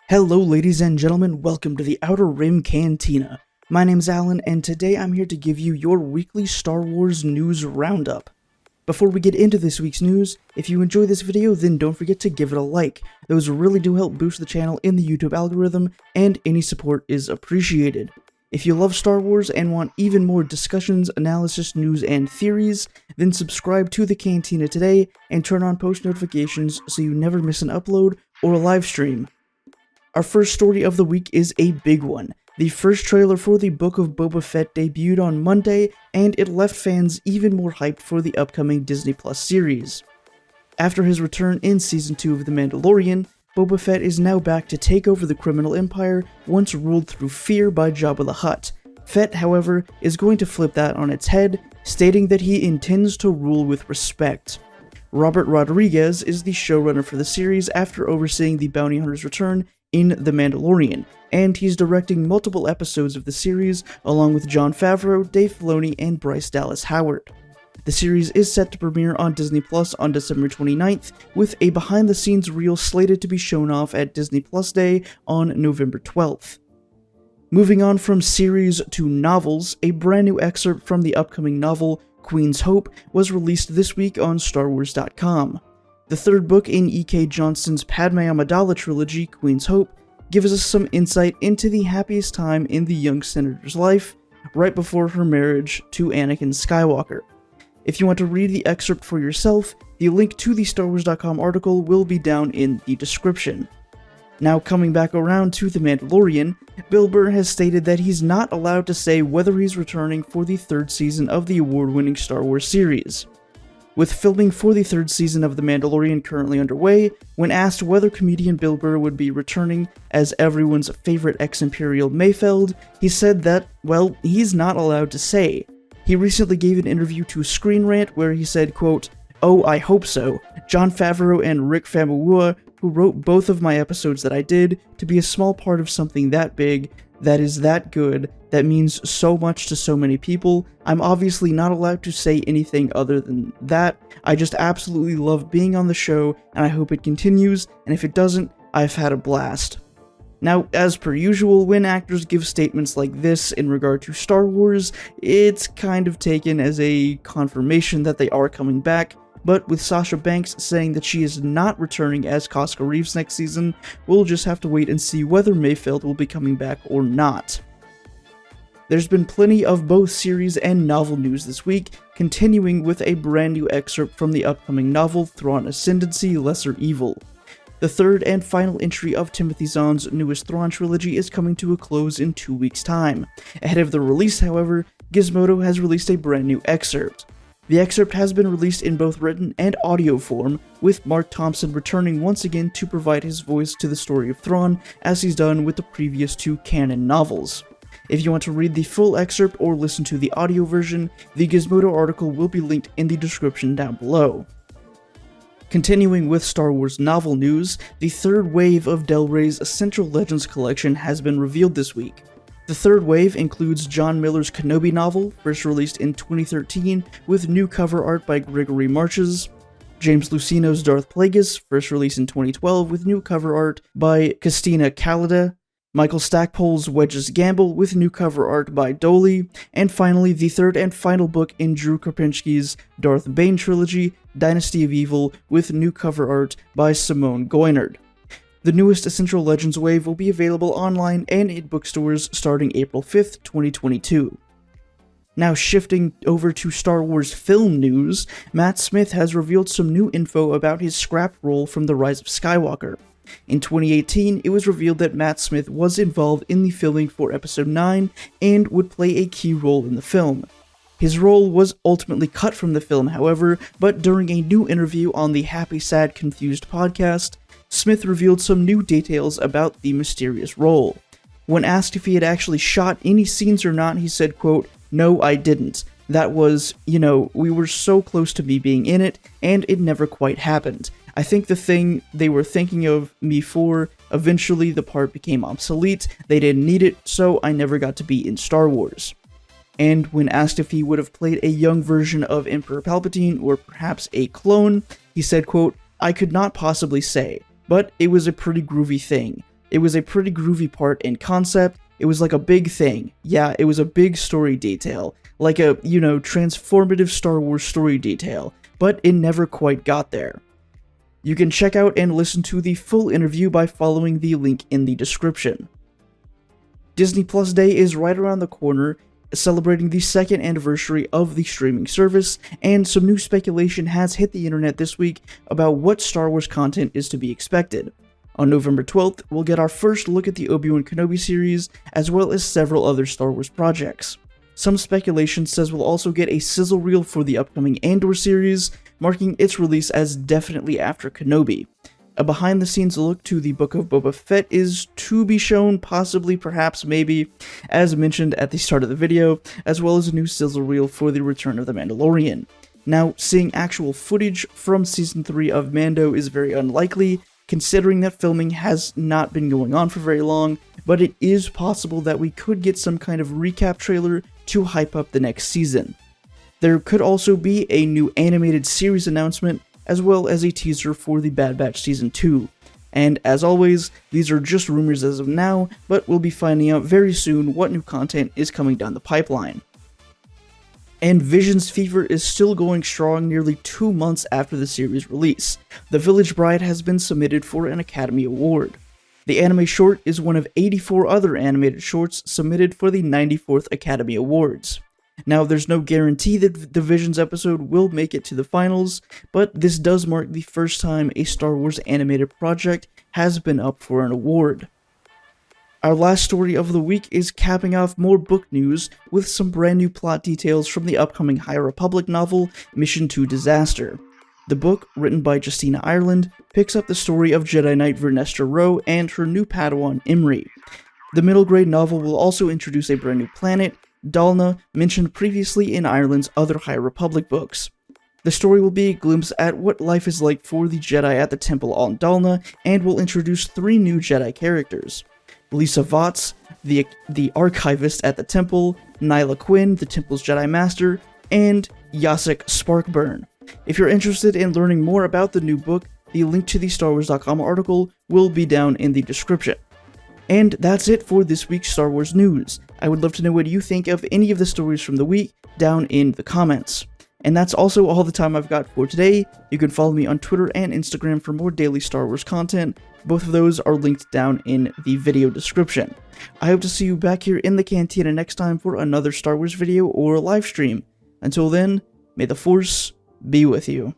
Hello ladies and gentlemen, welcome to the Outer Rim Cantina. My name's Alan, and today I'm here to give you your weekly Star Wars news roundup. Before we get into this week's news, if you enjoy this video, then don't forget to give it a like. Those really do help boost the channel in the YouTube algorithm, and any support is appreciated. If you love Star Wars and want even more discussions, analysis, news, and theories, then subscribe to the Cantina today and turn on post notifications so you never miss an upload or a live stream. Our first story of the week is a big one. The first trailer for the Book of Boba Fett debuted on Monday, and it left fans even more hyped for the upcoming Disney Plus series. After his return in Season 2 of The Mandalorian, Boba Fett is now back to take over the criminal empire once ruled through fear by Jabba the Hutt. Fett, however, is going to flip that on its head, stating that he intends to rule with respect. Robert Rodriguez is the showrunner for the series after overseeing the bounty hunter's return in The Mandalorian, and he's directing multiple episodes of the series along with Jon Favreau, Dave Filoni, and Bryce Dallas Howard. The series is set to premiere on Disney Plus on December 29th, with a behind-the-scenes reel slated to be shown off at Disney Plus Day on November 12th. Moving on from series to novels, a brand new excerpt from the upcoming novel Queen's Hope was released this week on StarWars.com. The third book in E.K. Johnston's Padme Amidala trilogy, Queen's Hope, gives us some insight into the happiest time in the young senator's life, right before her marriage to Anakin Skywalker. If you want to read the excerpt for yourself, the link to the StarWars.com article will be down in the description. Now coming back around to The Mandalorian, Bill Burr has stated that he's not allowed to say whether he's returning for the third season of the award-winning Star Wars series. With filming for the third season of The Mandalorian currently underway, when asked whether comedian Bill Burr would be returning as everyone's favorite ex-Imperial MAYFELD, he said that, well, he's not allowed to say. He recently gave an interview to Screen Rant where he said, quote, "Oh, I hope so. Jon Favreau and Rick Famuyiwa, who wrote both of my episodes that I did, to be a small part of something that big, that is that good, that means so much to so many people. I'm obviously not allowed to say anything other than that. I just absolutely love being on the show, and I hope it continues, and if it doesn't, I've had a blast." Now, as per usual, when actors give statements like this in regard to Star Wars, it's kind of taken as a confirmation that they are coming back, but with Sasha Banks saying that she is not returning as Casca Reeves next season, we'll just have to wait and see whether MAYFELD will be coming back or not. There's been plenty of both series and novel news this week, continuing with a brand new excerpt from the upcoming novel Thrawn Ascendancy: Lesser Evil. The third and final entry of Timothy Zahn's newest Thrawn trilogy is coming to a close in 2 weeks' time. Ahead of the release, however, Gizmodo has released a brand new excerpt. The excerpt has been released in both written and audio form, with Mark Thompson returning once again to provide his voice to the story of Thrawn, as he's done with the previous two canon novels. If you want to read the full excerpt or listen to the audio version, the Gizmodo article will be linked in the description down below. Continuing with Star Wars novel news, the third wave of Del Rey's Essential Legends collection has been revealed this week. The third wave includes John Miller's Kenobi novel, first released in 2013 with new cover art by Gregory Marches, James Luceno's Darth Plagueis, first released in 2012 with new cover art by Christina Calida, Michael Stackpole's Wedge's Gamble with new cover art by Doley, and finally the third and final book in Drew Karpinski's Darth Bane trilogy, Dynasty of Evil, with new cover art by Simone Goynard. The newest Essential Legends wave will be available online and in bookstores starting April 5th, 2022. Now shifting over to Star Wars film news, Matt Smith has revealed some new info about his scrapped role from The Rise of Skywalker. In 2018, it was revealed that Matt Smith was involved in the filming for Episode 9 and would play a key role in the film. His role was ultimately cut from the film, however, but during a new interview on the Happy Sad Confused podcast, Smith revealed some new details about the mysterious role. When asked if he had actually shot any scenes or not, he said, quote, "No, I didn't. That was, we were so close to me being in it, and it never quite happened. I think the thing they were thinking of me for, eventually the part became obsolete, they didn't need it, so I never got to be in Star Wars." And when asked if he would have played a young version of Emperor Palpatine, or perhaps a clone, he said, quote, "I could not possibly say, but it was a pretty groovy thing. It was a pretty groovy part in concept. It was like a big thing. Yeah, it was a big story detail. Like a, transformative Star Wars story detail. But it never quite got there. You can check out and listen to the full interview by following the link in the description. Disney Plus Day is right around the corner, celebrating the 2nd anniversary of the streaming service, and some new speculation has hit the internet this week about what Star Wars content is to be expected. On November 12th, we'll get our first look at the Obi-Wan Kenobi series, as well as several other Star Wars projects. Some speculation says we'll also get a sizzle reel for the upcoming Andor series, marking its release as definitely after Kenobi. A behind-the-scenes look to the Book of Boba Fett is to be shown, possibly, perhaps, maybe, as mentioned at the start of the video, as well as a new sizzle reel for the return of the Mandalorian. Now, seeing actual footage from Season 3 of Mando is very unlikely, considering that filming has not been going on for very long, but it is possible that we could get some kind of recap trailer to hype up the next season. There could also be a new animated series announcement, as well as a teaser for the Bad Batch Season 2. And as always, these are just rumors as of now, but we'll be finding out very soon what new content is coming down the pipeline. And Vision's fever is still going strong nearly 2 months after the series release. The Village Bride has been submitted for an Academy Award. The anime short is one of 84 other animated shorts submitted for the 94th Academy Awards. Now, there's no guarantee that the Visions episode will make it to the finals, but this does mark the first time a Star Wars animated project has been up for an award. Our last story of the week is capping off more book news with some brand new plot details from the upcoming High Republic novel, Mission to Disaster. The book, written by Justina Ireland, picks up the story of Jedi Knight Vernestra Rwoh and her new Padawan Imri. The middle grade novel will also introduce a brand new planet, Dalna, mentioned previously in Ireland's other High Republic books. The story will be a glimpse at what life is like for the Jedi at the Temple on Dalna, and will introduce 3 new Jedi characters. Lisa Votz, the archivist at the Temple, Nyla Quinn, the Temple's Jedi Master, and Yasek Sparkburn. If you're interested in learning more about the new book, the link to the StarWars.com article will be down in the description. And that's it for this week's Star Wars news. I would love to know what you think of any of the stories from the week down in the comments. And that's also all the time I've got for today. You can follow me on Twitter and Instagram for more daily Star Wars content. Both of those are linked down in the video description. I hope to see you back here in the Cantina next time for another Star Wars video or live stream. Until then, may the Force be with you.